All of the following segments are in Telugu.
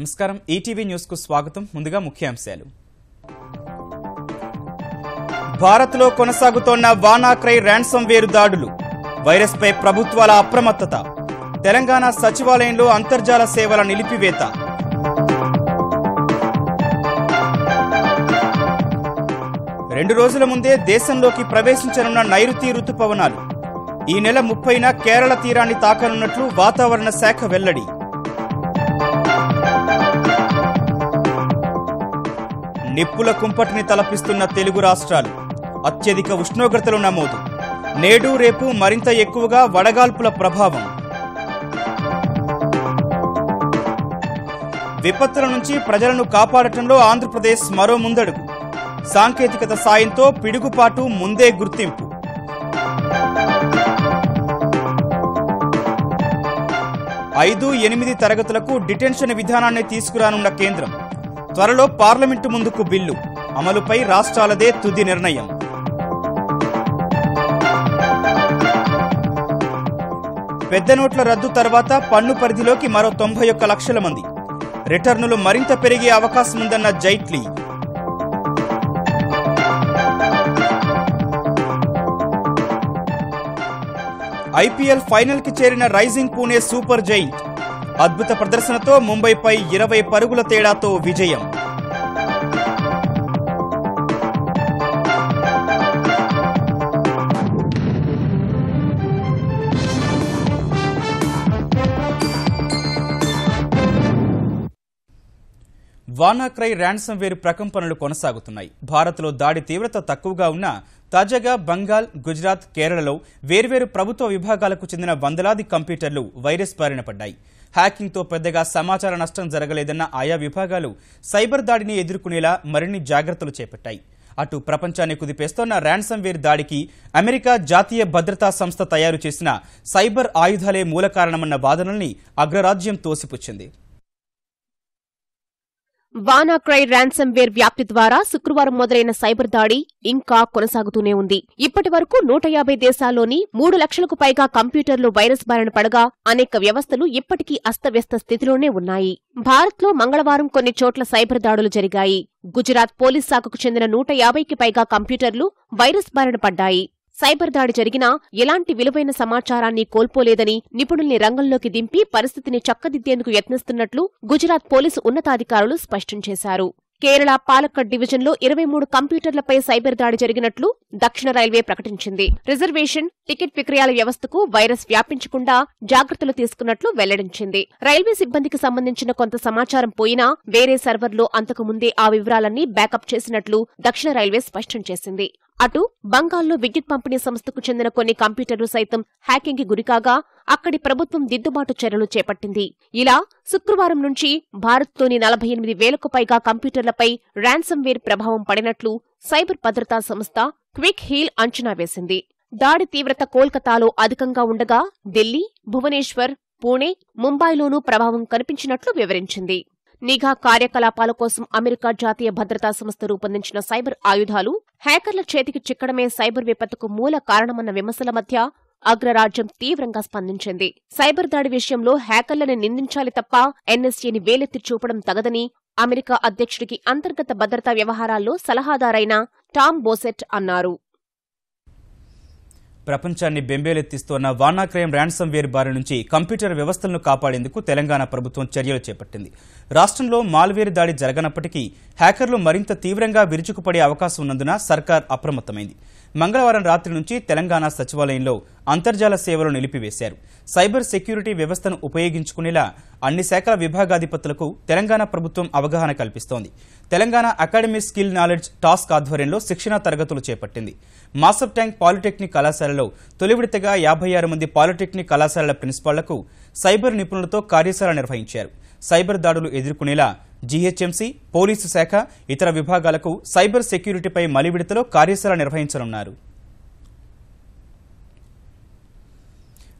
నమస్కారం ఈటీవీ న్యూస్ కు స్వాగతం ముందుగా ముఖ్యాంశాలు భారత్లో కొనసాగుతోన్న వానాక్రై ర్యాన్సమ్వేర్ దాడులు వైరస్ పై ప్రభుత్వాల అప్రమత్తత తెలంగాణ సచివాలయంలో అంతర్జాల సేవల నిలిపివేత రెండు రోజుల ముందే దేశంలోకి ప్రవేశించనున్న నైరుతి రుతుపవనాలు ఈ నెల 30న కేరళ తీరాన్ని తాకనున్నట్లు వాతావరణ శాఖ వెల్లడి నిప్పుల కుంపటిని తలపిస్తున్న తెలుగు రాష్ట్రాలు అత్యధిక ఉష్ణోగ్రతలు నమోదు నేడు రేపు మరింత ఎక్కువగా వడగాల్పుల ప్రభావం విపత్తుల నుంచి ప్రజలను కాపాడటంలో ఆంధ్రప్రదేశ్ మరో ముందడుగు సాంకేతికత సాయంతో పిడుగుపాటు ముందే గుర్తింపు 5-8 తరగతులకు డిటెన్షన్ విధానాన్ని తీసుకురానున్న కేంద్రం త్వరలో పార్లమెంటు ముందుకు బిల్లు అమలుపై రాష్ట్రాలదే తుది నిర్ణయం పెద్ద నోట్ల రద్దు తర్వాత పన్ను పరిధిలోకి మరో 91 లక్షల మంది రిటర్నులు మరింత పెరిగే అవకాశం ఉందన్న జైట్లీ ఐపీఎల్ ఫైనల్ కి చేరిన రైజింగ్ పూణే సూపర్ జైంట్ అద్భుత ప్రదర్శనతో ముంబైపై 20 పరుగుల తేడాతో విజయం వానాక్రై ర్యాన్సమ్వేర్ ప్రకంపనలు కొనసాగుతున్నాయి భారత్లో దాడి తీవ్రత తక్కువగా ఉన్నా తాజాగా బంగాల్ గుజరాత్ కేరళలో వేర్వేరు ప్రభుత్వ విభాగాలకు చెందిన వందలాది కంప్యూటర్లు వైరస్ బారిన పడ్డాయి హ్యాకింగ్తో పెద్దగా సమాచార నష్టం జరగలేదన్న ఆయా విభాగాలు సైబర్ దాడిని ఎదుర్కొనేలా మరిన్ని జాగ్రత్తలు చేపట్టాయి అటు ప్రపంచాన్ని కుదిపేస్తోన్న ర్యాన్సమ్వేర్ దాడికి అమెరికా జాతీయ భద్రతా సంస్థ తయారు చేసిన సైబర్ ఆయుధాలే మూల కారణమన్న వాదనల్ని అగ్రరాజ్యం తోసిపుచ్చింది వానాక్రై ర్యాన్సమ్వేర్ వ్యాప్తి ద్వారా శుక్రవారం మొదలైన సైబర్ దాడి ఇంకా కొనసాగుతూనే ఉంది ఇప్పటి వరకు 150 దేశాల్లోని 3 లక్షలకు పైగా కంప్యూటర్లు వైరస్ బారిన పడగా అనేక వ్యవస్థలు ఇప్పటికీ అస్తవ్యస్త స్థితిలోనే ఉన్నాయి భారత్లో మంగళవారం కొన్ని చోట్ల సైబర్ దాడులు జరిగాయి గుజరాత్ పోలీస్ శాఖకు చెందిన 150కి పైగా కంప్యూటర్లు వైరస్ బారిన పడ్డాయి సైబర్ దాడి జరిగినా ఎలాంటి విలువైన సమాచారాన్ని కోల్పోలేదని నిపుణుల్ని రంగంలోకి దింపి పరిస్థితిని చక్కదిద్దేందుకు యత్నిస్తున్నట్లు గుజరాత్ పోలీసు ఉన్నతాధికారులు స్పష్టం చేశారు కేరళ పాలక్కడ్ డివిజన్లో 23 కంప్యూటర్లపై సైబర్ దాడి జరిగినట్లు దక్షిణ రైల్వే ప్రకటించింది రిజర్వేషన్ టికెట్ విక్రయాల వ్యవస్థకు వైరస్ వ్యాపించకుండా జాగ్రత్తలు తీసుకున్నట్లు వెల్లడించింది రైల్వే సిబ్బందికి సంబంధించిన కొంత సమాచారం పోయినా వేరే సర్వర్లో అంతకు ముందే ఆ వివరాలన్నీ బ్యాకప్ చేసినట్లు దక్షిణ రైల్వే స్పష్టం చేసింది అటు బంగాల్లో విద్యుత్ పంపిణీ సంస్థకు చెందిన కొన్ని కంప్యూటర్లు సైతం హ్యాకింగ్ కి గురికాగా అక్కడి ప్రభుత్వం దిద్దుబాటు చర్యలు చేపట్టింది ఇలా శుక్రవారం నుంచి భారత్లోని 48,000కు పైగా కంప్యూటర్లపై ర్యాన్సమ్వేర్ ప్రభావం పడినట్లు సైబర్ భద్రతా సంస్థ క్విక్ హీల్ అంచనా వేసింది దాడి తీవ్రత కోల్కతాలో అధికంగా ఉండగా ఢిల్లీ భువనేశ్వర్ పూణే ముంబైలోనూ ప్రభావం కనిపించినట్లు వివరించింది నిఘా కార్యకలాపాల కోసం అమెరికా జాతీయ భద్రతా సంస్థ రూపొందించిన సైబర్ ఆయుధాలు హ్యాకర్ల చేతికి చిక్కడమే సైబర్ విపత్తుకు మూల కారణమన్న విమర్శల మధ్య అగ్రరాజ్యం తీవ్రంగా స్పందించింది సైబర్ దాడి విషయంలో హ్యాకర్లను నిందించాలి తప్ప ఎన్ఎస్ఏని వేలెత్తి చూపడం తగదని అమెరికా అధ్యక్షుడికి అంతర్గత భద్రతా వ్యవహారాల్లో సలహాదారైన టామ్ బోసెట్ అన్నారు ప్రపంచాన్ని బెంబేలెత్తిస్తోన్న వానాక్రయం ర్యాన్సమ్వేర్ బారి నుంచి కంప్యూటర్ వ్యవస్థలను కాపాడేందుకు తెలంగాణ ప్రభుత్వం చర్యలు చేపట్టింది రాష్ట్రంలో మాల్వేర్ దాడి జరగనప్పటికీ హ్యాకర్లు మరింత తీవ్రంగా విరుచుకుపడే అవకాశం ఉన్నందున సర్కార్ అప్రమత్తమైంది మంగళవారం రాత్రి నుంచి తెలంగాణ సచివాలయంలో అంతర్జాల సేవలు నిలిపివేశారు సైబర్ సెక్యూరిటీ వ్యవస్థను ఉపయోగించుకునేలా అన్ని శాఖల విభాగాధిపతులకు తెలంగాణ ప్రభుత్వం అవగాహన కల్పిస్తోంది Telangana academy skill knowledge task ఆధ్వర్యంలో శిక్షణా తరగతులు చేపట్టింది మాసబ్ ట్యాంక్ పాలిటెక్నిక్ కళాశాలలో తొలి విడతగా 56 మంది పాలిటెక్నిక్ కళాశాలల ప్రిన్సిపాళ్లకు సైబర్ నిపుణులతో కార్యశాల నిర్వహించారు సైబర్ దాడులు ఎదుర్కొనేలా జీహెచ్ఎంసీ పోలీసు శాఖ ఇతర విభాగాలకు సైబర్ సెక్యూరిటీపై మలి విడతలో కార్యశాల నిర్వహించనున్నారు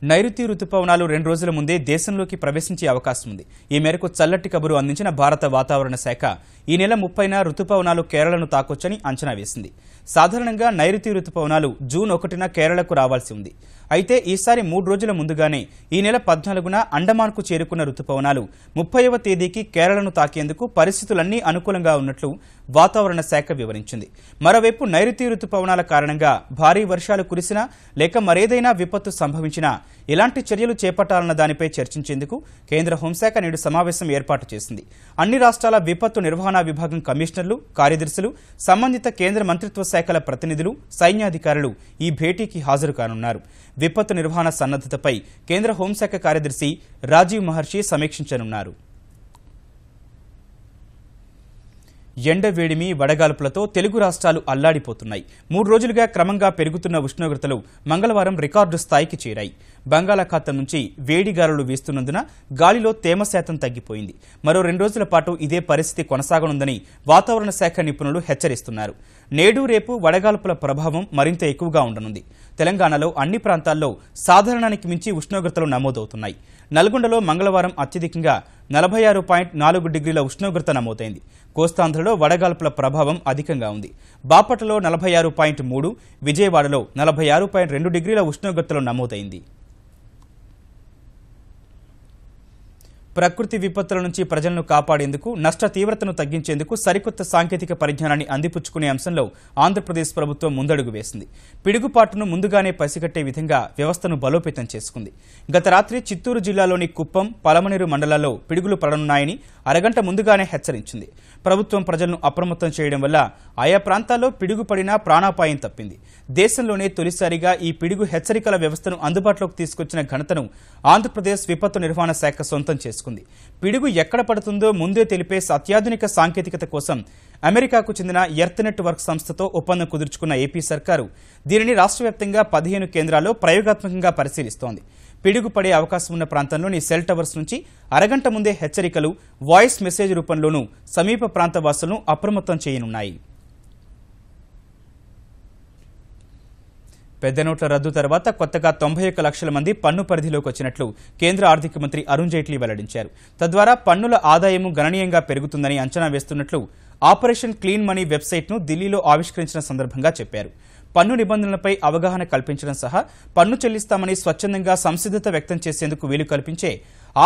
నైరుతి రుతుపవనాలు 2 రోజుల ముందే దేశంలోకి ప్రవేశించే అవకాశం ఉంది. ఈ మేరకు చల్లటి కబురు అందించిన భారత వాతావరణ శాఖ ఈ నెల 30న రుతుపవనాలు కేరళను తాకొచ్చని అంచనా వేసింది. సాధారణంగా నైరుతి రుతుపవనాలు జూన్ 1న కేరళకు రావాల్సి ఉంది. అయితే ఈసారి 3 రోజుల ముందుగానే ఈ నెల 14న అండమాన్కు చేరుకున్న రుతుపవనాలు 30వ తేదీకి కేరళను తాకేందుకు పరిస్థితులన్నీ అనుకూలంగా ఉన్నట్లు వాతావరణ శాఖ వివరించింది. మరోవైపు నైరుతి రుతుపవనాల కారణంగా భారీ వర్షాలు కురిసినా లేక మరేదైనా విపత్తు సంభవించినా ఎలాంటి చర్యలు చేపట్టాలన్న దానిపై చర్చించేందుకు కేంద్ర హోంశాఖ నేడు సమావేశం ఏర్పాటు చేసింది. అన్ని రాష్ట్రాల విపత్తు నిర్వహణా విభాగం కమిషనర్లు, కార్యదర్శులు, సంబంధిత కేంద్ర మంత్రిత్వ శాఖల ప్రతినిధులు, సైన్యాధికారులు ఈ భేటీకి హాజరు కానున్నారు. విపత్తు నిర్వహణ సన్నద్ధతపై కేంద్ర హోంశాఖ కార్యదర్శి రాజీవ్ మహర్షి సమీక్షించనున్నారు. ఎండవేడిమి, వడగాల్పులతో తెలుగు రాష్ట్రాలు అల్లాడిపోతున్నాయి. 3 రోజులుగా క్రమంగా పెరుగుతున్న ఉష్ణోగ్రతలు మంగళవారం రికార్డు స్థాయికి చేరాయి. బంగాళాఖాతం నుంచి వేడిగాలులు వీస్తున్నందున గాలిలో తేమ శాతం తగ్గిపోయింది. మరో 2 రోజుల పాటు ఇదే పరిస్థితి కొనసాగనుందని వాతావరణ శాఖ నిపుణులు హెచ్చరిస్తున్నారు. నేడు రేపు వడగాల్పుల ప్రభావం మరింత ఎక్కువగా ఉండనుంది. తెలంగాణలో అన్ని ప్రాంతాల్లో సాధారణానికి మించి ఉష్ణోగ్రతలు నమోదవుతున్నాయి. నల్గొండలో మంగళవారం అత్యధికంగా 46.4 డిగ్రీల ఉష్ణోగ్రత నమోదైంది. కోస్తాంధ్రలో వడగాల్పుల ప్రభావం అధికంగా ఉంది. బాపట్లలో 46.3, విజయవాడలో 46.2 డిగ్రీల ఉష్ణోగ్రతలు నమోదైంది. ప్రకృతి విపత్తుల నుంచి ప్రజలను కాపాడేందుకు, నష్ట తీవ్రతను తగ్గించేందుకు సరికొత్త సాంకేతిక పరిజ్ఞానాన్ని అందిపుచ్చుకునే అంశంలో ఆంధ్రప్రదేశ్ ప్రభుత్వం ముందడుగు వేసింది. పిడుగుపాటును ముందుగానే పసిగట్టే విధంగా వ్యవస్థను బలోపేతం చేసుకుంది. గత రాత్రి చిత్తూరు జిల్లాలోని కుప్పం, పలమనేరు మండలాల్లో పిడుగులు పడనున్నాయని అరగంట ముందుగానే హెచ్చరించింది. ప్రభుత్వం ప్రజలను అప్రమత్తం చేయడం వల్ల ఆయా ప్రాంతాల్లో పిడుగు పడినా ప్రాణాపాయం తప్పింది. దేశంలోనే తొలిసారిగా ఈ పిడుగు హెచ్చరికల వ్యవస్థను అందుబాటులోకి తీసుకొచ్చిన ఘనతను ఆంధ్రప్రదేశ్ విపత్తు నిర్వహణ శాఖ సొంతం చేసుకుంది. పిడుగు ఎక్కడ పడుతుందో ముందే తెలిపే అత్యాధునిక సాంకేతికత కోసం అమెరికాకు చెందిన ఎర్త్నెట్ వర్క్ సంస్థతో ఒప్పందం కుదుర్చుకున్న ఏపీ సర్కారు దీనిని రాష్ట్ర వ్యాప్తంగా 15 కేంద్రాల్లో ప్రయోగాత్మకంగా పరిశీలిస్తోంది. పిడుగు పడే అవకాశం ఉన్న ప్రాంతంలోని సెల్ టవర్స్ నుంచి అరగంట ముందే హెచ్చరికలు వాయిస్ మెసేజ్ రూపంలోనూ సమీప ప్రాంత వాసులను అప్రమత్తం చేయనున్నాయి. పెద్ద నోట్ల రద్దు తర్వాత కొత్తగా 91 లక్షల మంది పన్ను పరిధిలోకి వచ్చినట్లు కేంద్ర ఆర్థిక మంత్రి అరుణ్ జైట్లీ వెల్లడించారు. తద్వారా పన్నుల ఆదాయము గణనీయంగా పెరుగుతుందని అంచనా వేస్తున్నట్లు ఆపరేషన్ క్లీన్ మనీ వెబ్సైట్ను ఢిల్లీలో ఆవిష్కరించిన సందర్భంగా చెప్పారు. పన్ను నిబంధనలపై అవగాహన కల్పించడం సహా పన్ను చెల్లిస్తామని స్వచ్ఛందంగా సంసిద్ధత వ్యక్తం చేసేందుకు వీలు కల్పించే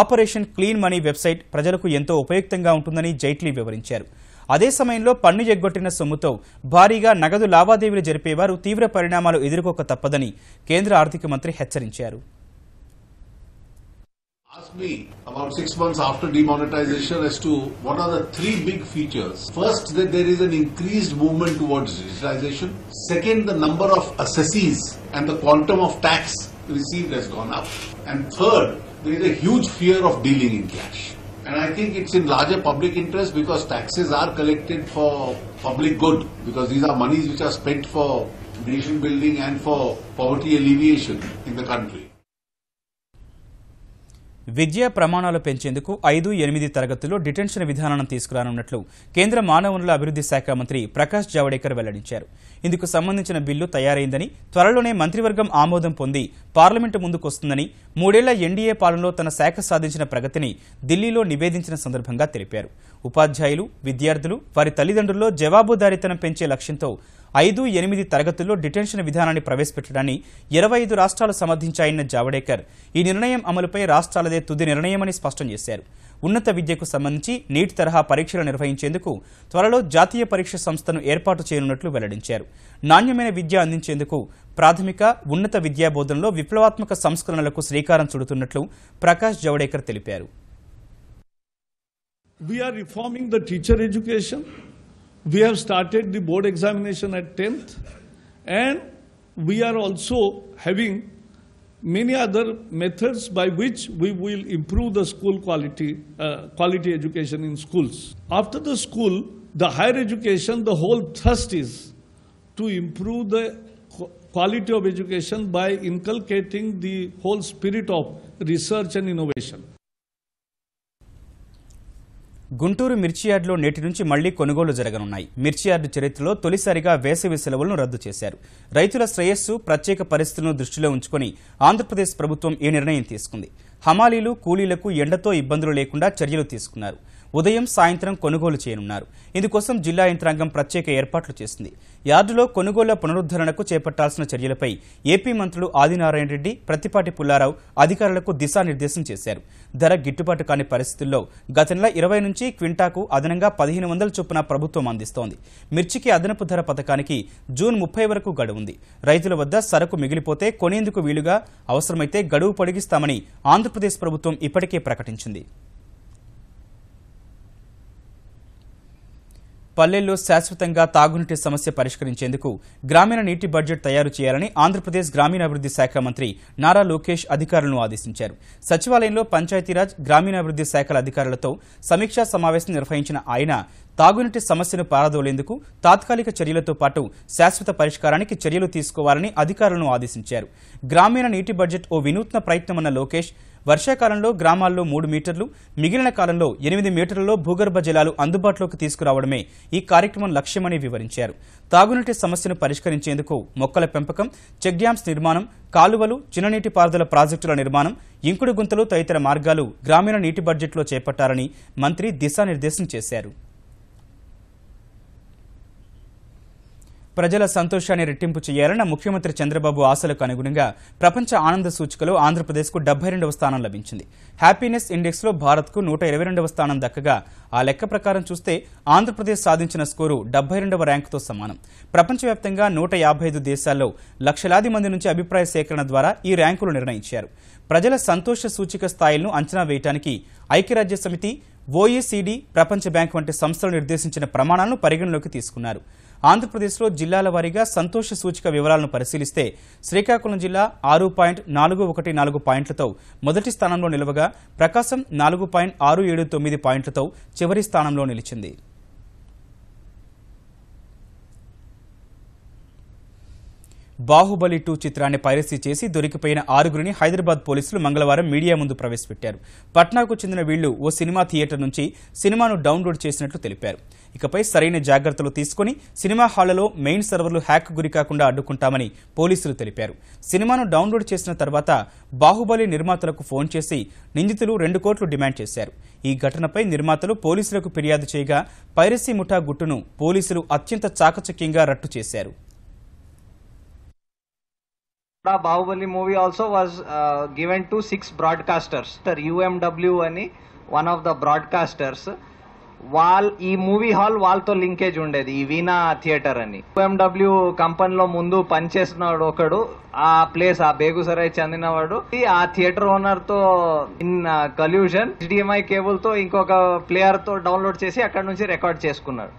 ఆపరేషన్ క్లీన్ మనీ వెబ్సైట్ ప్రజలకు ఎంతో ఉపయుక్తంగా ఉంటుందని జైట్లీ వివరించారు. అదే సమయంలో పన్ను ఎగ్గొట్టిన సొమ్ముతో భారీగా నగదు లావాదేవీలు జరిపేవారు తీవ్ర పరిణామాలు ఎదుర్కోక తప్పదని కేంద్ర ఆర్థిక మంత్రి హెచ్చరించారు. Asked me about 6 months after demonetization as to what are the 3 big features. First, that there is an increased movement towards digitization. Second, the number of assessees and the quantum of tax received has gone up. And third, there is a huge fear of dealing in cash. And I think it's in larger public interest because taxes are collected for public good, because these are monies which are spent for nation building and for poverty alleviation in the country. విద్యా ప్రమాణాలు పెంచేందుకు 5-8 తరగతుల్లో డిటెన్షన్ విధానాన్ని తీసుకురానున్నట్లు కేంద్ర మానవ వనరుల అభివృద్ధి శాఖ మంత్రి ప్రకాష్ జావడేకర్ వెల్లడించారు. ఇందుకు సంబంధించిన బిల్లు తయారైందని, త్వరలోనే మంత్రివర్గం ఆమోదం పొంది పార్లమెంటు ముందుకొస్తుందని, 3 ఏళ్ల ఎన్డీఏ పాలనలో తన శాఖ సాధించిన ప్రగతిని ఢిల్లీలో నివేదించిన సందర్భంగా తెలిపారు. ఉపాధ్యాయులు, విద్యార్థులు, వారి తల్లిదండ్రుల్లో జవాబుదారీతనం పెంచే లక్ష్యంతో 5-8 తరగతుల్లో డిటెన్షన్ విధానాన్ని ప్రవేశపెట్టడాన్ని 25 రాష్ట్రాలు సమర్థించాయన్న జావడేకర్ ఈ నిర్ణయం అమలుపై రాష్ట్రాలదే తుది నిర్ణయమని స్పష్టం చేశారు. ఉన్నత విద్యకు సంబంధించి నీట్ తరహా పరీక్షలు నిర్వహించేందుకు త్వరలో జాతీయ పరీక్ష సంస్థను ఏర్పాటు చేయనున్నట్లు వెల్లడించారు. నాణ్యమైన విద్య అందించేందుకు ప్రాథమిక, ఉన్నత విద్యా బోధనలో విప్లవాత్మక సంస్కరణలకు శ్రీకారం చుడుతున్నట్లు ప్రకాష్ జావడేకర్ తెలిపారు. We are reforming the teacher education. We have started the board examination at 10th, and we are also having many other methods by which we will improve the school quality education in schools. After the school, the higher education, the whole thrust is to improve the quality of education by inculcating the whole spirit of research and innovation. Guntur మిర్చి యార్డులో నేటి నుంచి మళ్లీ కొనుగోలు జరగనున్నాయి. మిర్చి యార్డు చరిత్రలో తొలిసారిగా వేసవి సెలవులను రద్దు చేశారు. రైతుల శ్రేయస్సు, ప్రత్యేక పరిస్థితులను దృష్టిలో ఉంచుకుని ఆంధ్రప్రదేశ్ ప్రభుత్వం ఈ నిర్ణయం తీసుకుంది. హమాలీలు, కూలీలకు ఎండతో ఇబ్బందులు లేకుండా చర్యలు తీసుకున్నారు. ఉదయం, సాయంత్రం కొనుగోలు చేయనున్నారు. ఇందుకోసం జిల్లా యంత్రాంగం ప్రత్యేక ఏర్పాట్లు చేసింది. యార్డులో కొనుగోళ్ల పునరుద్ధరణకు చేపట్టాల్సిన చర్యలపై ఏపీ మంత్రులు ఆదినారాయణ రెడ్డి, ప్రత్తిపాటి పుల్లారావు అధికారులకు దిశానిర్దేశం చేశారు. ధర గిట్టుబాటు కాని పరిస్థితుల్లో గత నెల 20 నుంచి క్వింటాకు అదనంగా 1500 చొప్పున ప్రభుత్వం అందిస్తోంది. మిర్చికి అదనపు ధర పథకానికి జూన్ 30 వరకు గడువు ఉంది. రైతుల వద్ద సరకు మిగిలిపోతే కొనేందుకు వీలుగా అవసరమైతే గడువు పొడిగిస్తామని ఆంధ్రప్రదేశ్ ప్రభుత్వం ఇప్పటికే ప్రకటించింది. పల్లెల్లో శాశ్వతంగా తాగునీటి సమస్య పరిష్కరించేందుకు గ్రామీణ నీటి బడ్జెట్ తయారు చేయాలని ఆంధ్రప్రదేశ్ గ్రామీణాభివృద్ధి శాఖ మంత్రి నారా లోకేష్ అధికారులను ఆదేశించారు. సచివాలయంలో పంచాయతీరాజ్, గ్రామీణాభివృద్ధి శాఖల అధికారులతో సమీక్షా సమావేశం నిర్వహించిన ఆయన తాగునీటి సమస్యను పారదోలేందుకు తాత్కాలిక చర్యలతో పాటు శాశ్వత పరిష్కారానికి చర్యలు తీసుకోవాలని అధికారులను ఆదేశించారు. గ్రామీణ నీటి బడ్జెట్ ఓ వినూత్న ప్రయత్నమన్న లోకేష్ వర్షాకాలంలో గ్రామాల్లో 3 మీటర్లు, మిగిలిన కాలంలో 8 మీటర్లలో భూగర్భ జలాలు అందుబాటులోకి తీసుకురావడమే ఈ కార్యక్రమం లక్ష్యమని వివరించారు. తాగునీటి సమస్యను పరిష్కరించేందుకు మొక్కల పెంపకం, చెక్ డ్యామ్స్ నిర్మాణం, కాలువలు, చిన్ననీటి పారుదల ప్రాజెక్టుల నిర్మాణం, ఇంకుడు గుంతలు తదితర మార్గాలు గ్రామీణ నీటి బడ్జెట్లో చేపట్టాలని మంత్రి దిశానిర్దేశం చేశారు. ప్రజల సంతోషాన్ని రెట్టింపు చేయాలన్న ముఖ్యమంత్రి చంద్రబాబు ఆశలకు అనుగుణంగా ప్రపంచ ఆనంద సూచికలో ఆంధ్రప్రదేశ్కు 72వ స్థానం లభించింది. హ్యాపీనెస్ ఇండెక్స్లో భారత్కు 122వ స్థానం దక్కగా ఆ లెక్క ప్రకారం చూస్తే ఆంధ్రప్రదేశ్ సాధించిన స్కోరు 72వ ర్యాంకుతో సమానం. ప్రపంచవ్యాప్తంగా 155 దేశాల్లో లక్షలాది మంది నుంచి అభిప్రాయ సేకరణ ద్వారా ఈ ర్యాంకులు నిర్ణయించారు. ప్రజల సంతోష సూచిక స్థాయిలను అంచనా వేయడానికి ఐక్యరాజ్య సమితి, OECD, ప్రపంచ బ్యాంక్ వంటి సంస్థలు నిర్దేశించిన ప్రమాణాలను పరిగణలోకి తీసుకున్నారు. ఆంధ్రప్రదేశ్లో జిల్లాల వారీగా సంతోష సూచిక వివరాలను పరిశీలిస్తే శ్రీకాకుళం జిల్లా 6.414 పాయింట్లతో మొదటి స్థానంలో నిలవగా ప్రకాశం 4.679 పాయింట్లతో చివరి స్థానంలో నిలిచింది. బాహుబలి 2 చిత్రాన్ని పైరసీ చేసి దొరికిపోయిన 6గురిని హైదరాబాద్ పోలీసులు మంగళవారం మీడియా ముందు ప్రవేశపెట్టారు. పట్నాకు చెందిన వీళ్లు ఓ సినిమా థియేటర్ నుంచి సినిమాను డౌన్లోడ్ చేసినట్లు తెలిపారు. ఇకపై సరైన జాగ్రత్తలు తీసుకుని సినిమా హాళ్లలో మెయిన్ సర్వర్లు హ్యాక్ గురికాకుండా అడ్డుకుంటామని పోలీసులు తెలిపారు. సినిమాను డౌన్లోడ్ చేసిన తర్వాత బాహుబలి నిర్మాతలకు ఫోన్ చేసి నిందితులు 2 కోట్లు డిమాండ్ చేశారు. ఈ ఘటనపై నిర్మాతలు పోలీసులకు ఫిర్యాదు చేయగా పైరసీ ముఠా గుట్టును పోలీసులు అత్యంత చాకచక్యంగా రట్టు చేశారు. The Bahubali movie also was given to 6 broadcasters. The UMW ani one of the broadcasters. ఈ మూవీ హాల్ వాళ్ళతో లింకేజ్ ఉండేది, ఈ వీణా థియేటర్ అని. UMW కంపెనీలో ముందు పనిచేస్తున్నాడు ఒకడు, ఆ ప్లేస్ ఆ బేగుసరాయ్ చెందినవాడు. ఆ థియేటర్ ఓనర్ తో ఇన్ కల్యూషన్ HDMI కేబుల్ తో ఇంకొక ప్లేయర్ తో డౌన్లోడ్ చేసి అక్కడ నుంచి రికార్డ్ చేసుకున్నాడు.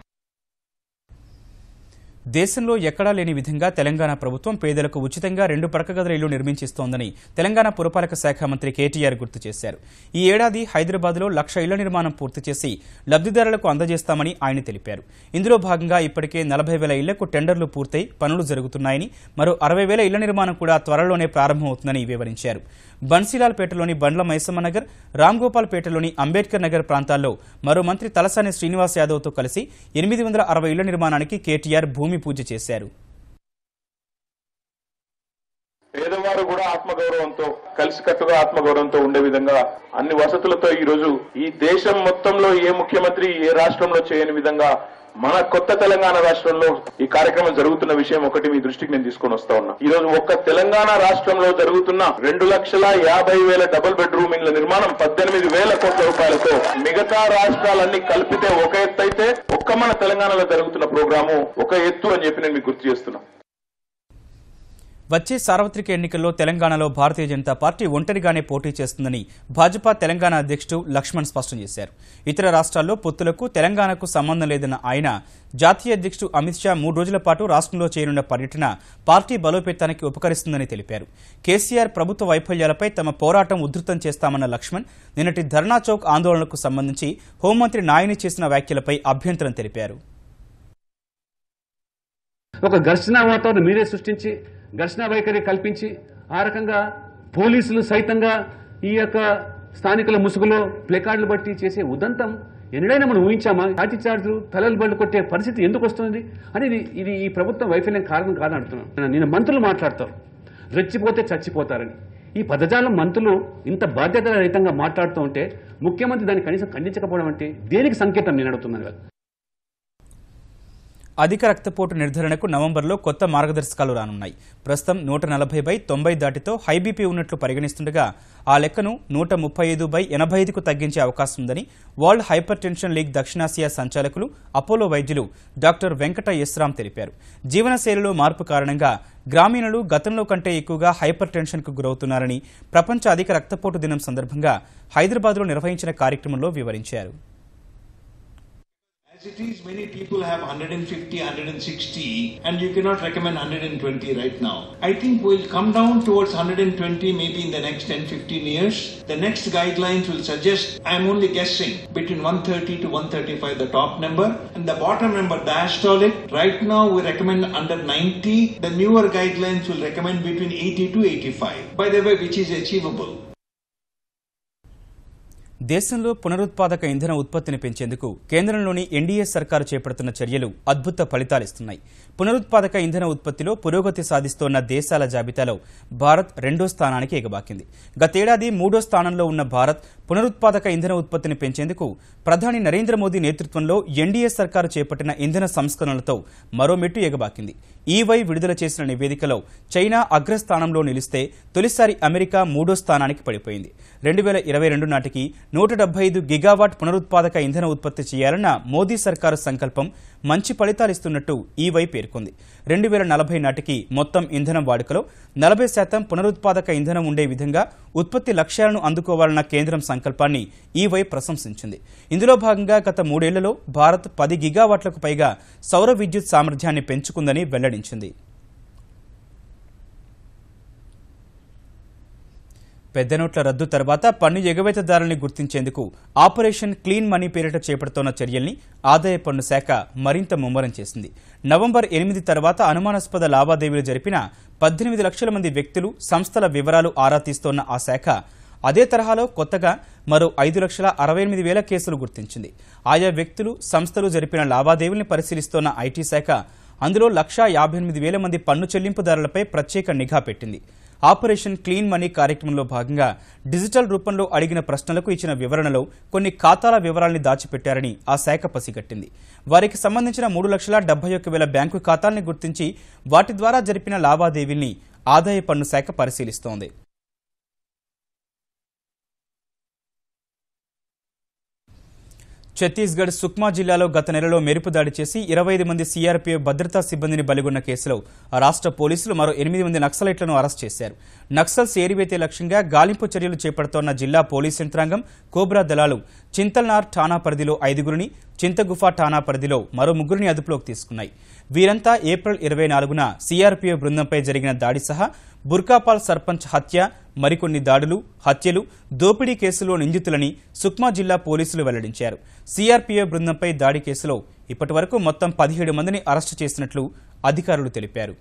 దేశంలో ఎక్కడా లేని విధంగా తెలంగాణ ప్రభుత్వం పేదలకు ఉచితంగా 2 పడకగదుల ఇళ్లు నిర్మించిస్తోందని తెలంగాణ పురపాలక శాఖ మంత్రి కేటీఆర్ గుర్తు చేశారు. ఈ ఏడాది హైదరాబాద్లో 1,00,000 ఇళ్ల నిర్మాణం పూర్తి చేసి లబ్ధిదారులకు అందజేస్తామని ఆయన తెలిపారు. ఇందులో భాగంగా ఇప్పటికే 40,000 ఇళ్లకు టెండర్లు పూర్తయి పనులు జరుగుతున్నాయని, మరో 60,000 ఇళ్ల నిర్మాణం కూడా త్వరలోనే ప్రారంభమవుతుందని వివరించారు. బన్సీలాల్పేటలోని బండ్ల మైసమ్మ నగర్, రామ్గోపాల్పేటలోని అంబేద్కర్ నగర్ ప్రాంతాల్లో మరో మంత్రి తలసాని శ్రీనివాస్ యాదవ్తో కలిసి 860 ఇళ్ల నిర్మాణానికి కేటీఆర్ భూమి పూజ చేశారు. పేదవారు కూడా ఆత్మగౌరవంతో, కలిసికట్టుగా ఆత్మగౌరవంతో ఉండే విధంగా అన్ని వసతులతో ఈ రోజు ఈ దేశం మొత్తంలో ఏ ముఖ్యమంత్రి ఏ రాష్ట్రంలో చేయని విధంగా మన కొత్త తెలంగాణ రాష్ట్రంలో ఈ కార్యక్రమం జరుగుతున్న విషయం ఒకటి మీ దృష్టికి నేను తీసుకొని వస్తా ఉన్నా. ఈ రోజు ఒక్క తెలంగాణ రాష్ట్రంలో జరుగుతున్న 2,50,000 డబుల్ బెడ్రూమ్ ఇళ్ల నిర్మాణం 18,000 కోట్ల రూపాయలతో మిగతా రాష్ట్రాలన్నీ కలిపితే ఒక ఎత్తు అయితే ఒక్క మన తెలంగాణలో జరుగుతున్న ప్రోగ్రాము ఒక ఎత్తు అని చెప్పి నేను మీకు గుర్తు చేస్తున్నా. వచ్చే సార్వత్రిక ఎన్నికల్లో తెలంగాణలో భారతీయ జనతా పార్టీ ఒంటరిగానే పోటీ చేస్తుందని భాజపా తెలంగాణ అధ్యక్షుడు లక్ష్మణ్ స్పష్టం చేశారు. ఇతర రాష్ట్రాల్లో పొత్తులకు తెలంగాణకు సంబంధం లేదన్న ఆయన జాతీయ అధ్యక్షుడు అమిత్ షా 3 రోజుల పాటు రాష్ట్రంలో చేయనున్న పర్యటన పార్టీ బలోపేతానికి ఉపకరిస్తుందని తెలిపారు. కేసీఆర్ ప్రభుత్వ వైఫల్యాలపై తమ పోరాటం ఉధృతం చేస్తామన్న లక్ష్మణ్ నిన్నటి ధర్నా చౌక్ ఆందోళనకు సంబంధించి హోంమంత్రి నాయిని చేసిన వ్యాఖ్యలపై అభ్యంతరం తెలిపారు. ఒక ఘర్షణ వాతావరణం మీరే సృష్టించి ఘర్షణ వైఖరి కల్పించి ఆ రకంగా పోలీసులు సైతంగా ఈ యొక్క స్థానికుల ముసుగులో ప్లేకార్డులు బట్టి చేసే ఉదంతం ఎన్నడైనా మనం ఊహించామా? లాఠీ చార్జు తలలు బళ్ళు కొట్టే పరిస్థితి ఎందుకు వస్తుంది అనేది ఇది ఈ ప్రభుత్వం వైఫల్యం కారణం కాదని అంటున్నాను. నేను మంత్రులు మాట్లాడతారు, రెచ్చిపోతే చచ్చిపోతారని. ఈ పదజాలం మంత్రులు ఇంత బాధ్యతారహితంగా మాట్లాడుతూ ఉంటే ముఖ్యమంత్రి దాన్ని కనీసం ఖండించకపోవడం అంటే దేనికి సంకేతం నేను అడుగుతున్నాను కదా. అధిక రక్తపోటు నిర్ధారణకు నవంబర్లో కొత్త మార్గదర్శకాలు రానున్నాయి. ప్రస్తుతం 140/90 దాటితో హై బీపీ ఉన్నట్లు పరిగణిస్తుండగా ఆ లెక్కను 135/85కు తగ్గించే అవకాశం ఉందని వరల్డ్ హైపర్ టెన్షన్ లీగ్ దక్షిణాసియా సంచాలకులు అపోలో వైద్యులు డాక్టర్ వెంకట యశ్రామ్ తెలిపారు. జీవనశైలిలో మార్పు కారణంగా గ్రామీణులు గతంలో కంటే ఎక్కువగా హైపర్ టెన్షన్కు గురవుతున్నారని ప్రపంచ అధిక రక్తపోటు దినం సందర్భంగా హైదరాబాద్లో నిర్వహించిన కార్యక్రమంలో వివరించారు. As it is, many people have 150, 160 and you cannot recommend 120 right now. I think we'll come down towards 120 maybe in the next 10-15 years. The next guidelines will suggest, I'm only guessing, between 130 to 135 the top number and the bottom number diastolic. Right now we recommend under 90. The newer guidelines will recommend between 80 to 85. By the way, which is achievable. దేశంలో పునరుత్పాదక ఇంధన ఉత్పత్తిని పెంచేందుకు కేంద్రంలోని ఎన్డీఏ సర్కారు చేపడుతున్న చర్యలు అద్భుత ఫలితాలిస్తున్నాయి. పునరుత్పాదక ఇంధన ఉత్పత్తిలో పురోగతి సాధిస్తోన్న దేశాల జాబితాలో భారత్ 2వ స్థానానికి ఎగబాకింది. గతేడాది 3వ స్థానంలో ఉన్న భారత్ పునరుత్పాదక ఇంధన ఉత్పత్తిని పెంచేందుకు ప్రధాని నరేంద్ర మోదీ నేతృత్వంలో ఎన్డీఏ సర్కారు చేపట్టిన ఇంధన సంస్కరణలతో మరో మెట్టు ఎగబాకింది. ఈవై విడుదల చేసిన నివేదికలో చైనా అగ్రస్థానంలో నిలిస్తే తొలిసారి అమెరికా 3వ స్థానానికి పడిపోయింది. 2022 నాటికి 175 గిగావాట్ పునరుత్పాదక ఇంధన ఉత్పత్తి చేయాలన్న మోదీ సర్కారు సంకల్పం మంచి ఫలితాలిస్తున్నట్టు ఈవై పేర్కొంది. 2040 నాటికి మొత్తం ఇంధనం వాడుకలో 40% పునరుత్పాదక ఇంధనం ఉండే విధంగా ఉత్పత్తి లక్ష్యాలను అందుకోవాలన్న కేంద్రం సంకల్పాన్ని ఈవై ప్రశంసించింది. ఇందులో భాగంగా గత 3 ఏళ్లలో భారత్ 10 గిగావాట్లకు పైగా సౌర విద్యుత్ సామర్థ్యాన్ని పెంచుకుందని వెల్లడించింది. పెద్ద నోట్ల రద్దు తర్వాత పన్ను ఎగవేతదారుల్ని గుర్తించేందుకు ఆపరేషన్ క్లీన్ మనీ పేరిట చేపడుతోన్న చర్యల్ని ఆదాయ పన్ను శాఖ మరింత ముమ్మరం చేసింది. నవంబర్ 8 తర్వాత అనుమానాస్పద లావాదేవీలు జరిపిన 18 లక్షల మంది వ్యక్తులు, సంస్థల వివరాలు ఆరా తీస్తోన్న ఆ శాఖ అదే తరహాలో కొత్తగా మరో 5,68,000 కేసులు గుర్తించింది. ఆయా వ్యక్తులు, సంస్థలు జరిపిన లావాదేవీల్ని పరిశీలిస్తోన్న ఐటీ శాఖ అందులో 1,58,000 మంది పన్ను చెల్లింపుదారులపై ప్రత్యేక నిఘా పెట్టింది. ఆపరేషన్ క్లీన్ మనీ కార్యక్రమంలో భాగంగా డిజిటల్ రూపంలో అడిగిన ప్రశ్నలకు ఇచ్చిన వివరణలో కొన్ని ఖాతాల వివరాల్ని దాచిపెట్టారని ఆ శాఖ పసిగట్టింది. వారికి సంబంధించిన 3,71,000 బ్యాంకు ఖాతాల్ని గుర్తించి వాటి ద్వారా జరిపిన లావాదేవీల్ని ఆదాయ పన్ను శాఖ పరిశీలిస్తోంది. ఛత్తీస్గఢ్ సుక్మా జిల్లాలో గత నెలలో మెరుపు దాడి చేసి 25 మంది సీఆర్పీఎఫ్ భద్రతా సిబ్బందిని బలిగొన్న కేసులో ఆ రాష్ట్ర పోలీసులు మరో 8 మంది నక్సలైట్లను అరెస్ట్ చేశారు. నక్సల్స్ ఏరివేతే లక్ష్యంగా గాలింపు చర్యలు చేపడుతోన్న జిల్లా పోలీస్ యంత్రాంగం, కోబ్రా దళాలు చింతల్నార్ ఠాణా పరిధిలో 5గురిని, చింతగుఫా ఠాణా పరిధిలో మరో 3గురిని అదుపులోకి తీసుకున్నాయి. వీరంతా ఏప్రిల్ 24న సీఆర్పీఎఫ్ బృందంపై జరిగిన దాడి సహా బుర్కాపాల్ సర్పంచ్ హత్య, మరికొన్ని దాడులు, హత్యలు, దోపిడీ కేసులో నిందితులని సుక్మా జిల్లా పోలీసులు వెల్లడించారు. సీఆర్పీఎఫ్ బృందంపై దాడి కేసులో ఇప్పటివరకు మొత్తం 17 మందిని అరెస్టు చేసినట్లు అధికారులు తెలిపారు.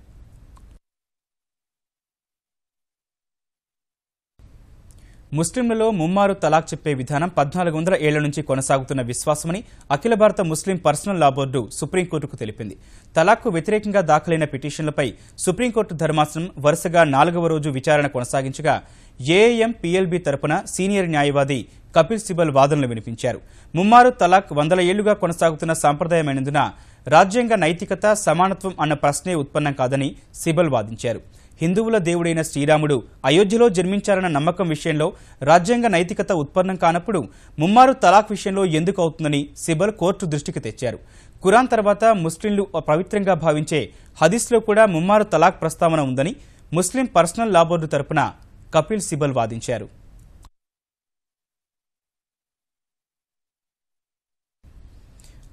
ముస్లింలలో ముమ్మారు తలాక్ చెప్పే విధానం 1400 ఏళ్ల నుంచి కొనసాగుతున్న విశ్వాసమని అఖిల భారత ముస్లిం పర్సనల్ లా బోర్డు సుప్రీంకోర్టుకు తెలిపింది. తలాక్కు వ్యతిరేకంగా దాఖలైన పిటిషన్లపై సుప్రీంకోర్టు ధర్మాసనం వరుసగా 4వ రోజు విచారణ కొనసాగించగా ఏఐఎం పీఎల్బీ తరపున సీనియర్ న్యాయవాది కపిల్ సిబల్ వాదనలు వినిపించారు. ముమ్మారు తలాక్ 100 ఏళ్లుగా కొనసాగుతున్న సంప్రదాయమైనందున రాజ్యాంగ నైతికత, సమానత్వం అన్న ప్రశ్నే ఉత్పన్నం కాదని సిబల్ వాదించారు. హిందువుల దేవుడైన శ్రీరాముడు అయోధ్యలో జన్మించారన్న నమ్మకం విషయంలో రాజ్యాంగ నైతికత ఉత్పన్నం కానప్పుడు ముమ్మారు తలాక్ విషయంలో ఎందుకు అవుతుందని సిబల్ కోర్టు దృష్టికి తెచ్చారు. ఖురాన్ తర్వాత ముస్లింలు పవిత్రంగా భావించే హదీస్లో కూడా ముమ్మారు తలాక్ ప్రస్తావన ఉందని ముస్లిం పర్సనల్ లా బోర్డు తరపున కపిల్ సిబల్ వాదించారు.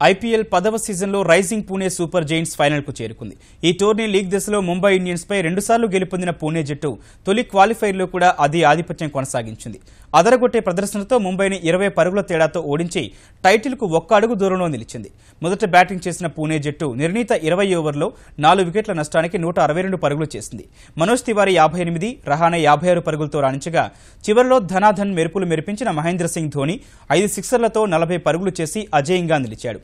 ఐపీఎల్ 10వ సీజన్లో రైజింగ్ పూణే సూపర్ జైంట్స్ ఫైనల్కు చేరుకుంది. ఈ టోర్నీ లీగ్ దశలో ముంబై ఇండియన్స్పై 2 సార్లు గెలుపొందిన పూణే జట్టు తొలి క్వాలిఫైర్లో కూడా అదే ఆధిపత్యం కొనసాగించింది. అదరగొట్టే ప్రదర్శనతో ముంబైని 20 పరుగుల తేడాతో ఓడించి టైటిల్కు 1 అడుగు దూరంలో నిలిచింది. మొదట బ్యాటింగ్ చేసిన పూణే జట్టు నిర్ణీత 20 ఓవర్లో 4 వికెట్ల నష్టానికి 162 పరుగులు చేసింది. మనోజ్ తివారీ 58, రహానే 56 పరుగులతో రాణించగా చివరిలో ధనాధన్ మెరుపులు మెరిపించిన మహేంద్ర సింగ్ ధోని 5 సిక్సర్లతో 40 పరుగులు చేసి అజేయంగా నిలిచాడు.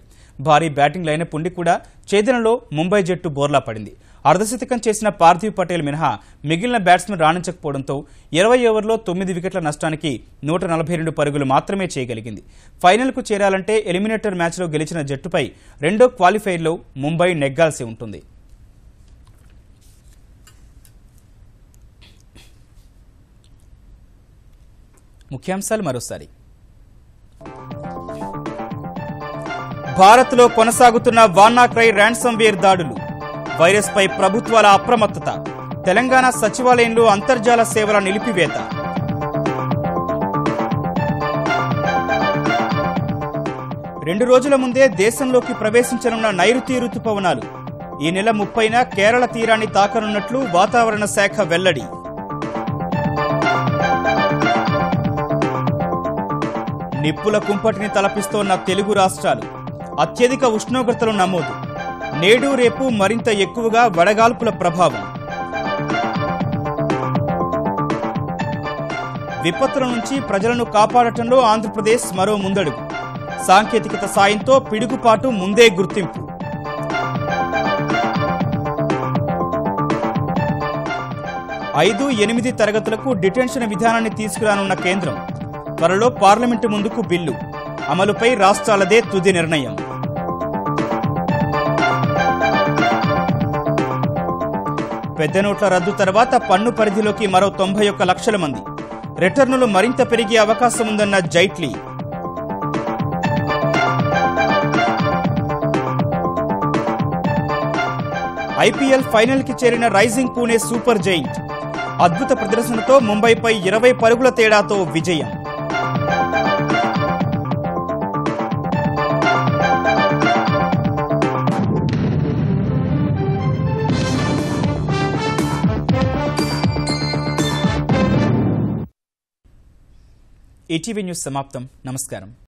భారీ బ్యాటింగ్ లైనప్ ఉండి కూడా ఛేదనలో ముంబై జట్టు బోర్లా పడింది. అర్ధశతకం చేసిన పార్థివ్ పటేల్ మినహా మిగిలిన బ్యాట్స్మెన్ రాణించకపోవడంతో 20 ఓవర్లో 9 వికెట్ల నష్టానికి 142 పరుగులు మాత్రమే చేయగలిగింది. ఫైనల్కు చేరాలంటే ఎలిమినేటర్ మ్యాచ్లో గెలిచిన జట్టుపై రెండో క్వాలిఫైర్లో ముంబై నెగ్గాల్సి ఉంటుంది. ముఖ్యాంశాలు మరోసారి. భారత్లో కొనసాగుతున్న వాన్నాక్రై ర్యాన్సమ్వేర్ దాడులు, వైరస్పై ప్రభుత్వాల అప్రమత్తత, తెలంగాణ సచివాలయంలో అంతర్జాల సేవల నిలిపివేత. రెండు రోజుల ముందే దేశంలోకి ప్రవేశించనున్న నైరుతి రుతుపవనాలు ఈ నెల 30న కేరళ తీరాన్ని తాకనున్నట్లు వాతావరణ శాఖ వెల్లడి. నిప్పుల కుంపటిని తలపిస్తోన్న తెలుగు రాష్ట్రాలు, అత్యధిక ఉష్ణోగ్రతలు నమోదు. నేడు రేపు మరింత ఎక్కువగా వడగాల్పుల ప్రభావం. విపత్తుల నుంచి ప్రజలను కాపాడటంలో ఆంధ్రప్రదేశ్ మరో ముందడుగు. సాంకేతికత సాయంతో పిడుగుపాటు ముందే గుర్తింపు. ఐదు, 8 తరగతులకు డిటెన్షన్ విధానాన్ని తీసుకురానున్న కేంద్రం. త్వరలో పార్లమెంటు ముందుకు బిల్లు. అమలుపై రాష్ట్రాలదే తుది నిర్ణయం. పెద్ద నోట్ల రద్దు తర్వాత పన్ను పరిధిలోకి మరో 91 లక్షల మంది. రిటర్నులు మరింత పెరిగే అవకాశం ఉందన్న జైట్లీ. ఐపీఎల్ ఫైనల్కి చేరిన రైజింగ్ పూణే సూపర్ జైంట్ అద్భుత ప్రదర్శనతో ముంబైపై 20 పరుగుల తేడాతో విజయం. ఈటీవీ న్యూస్ సమాప్తం. నమస్కారం.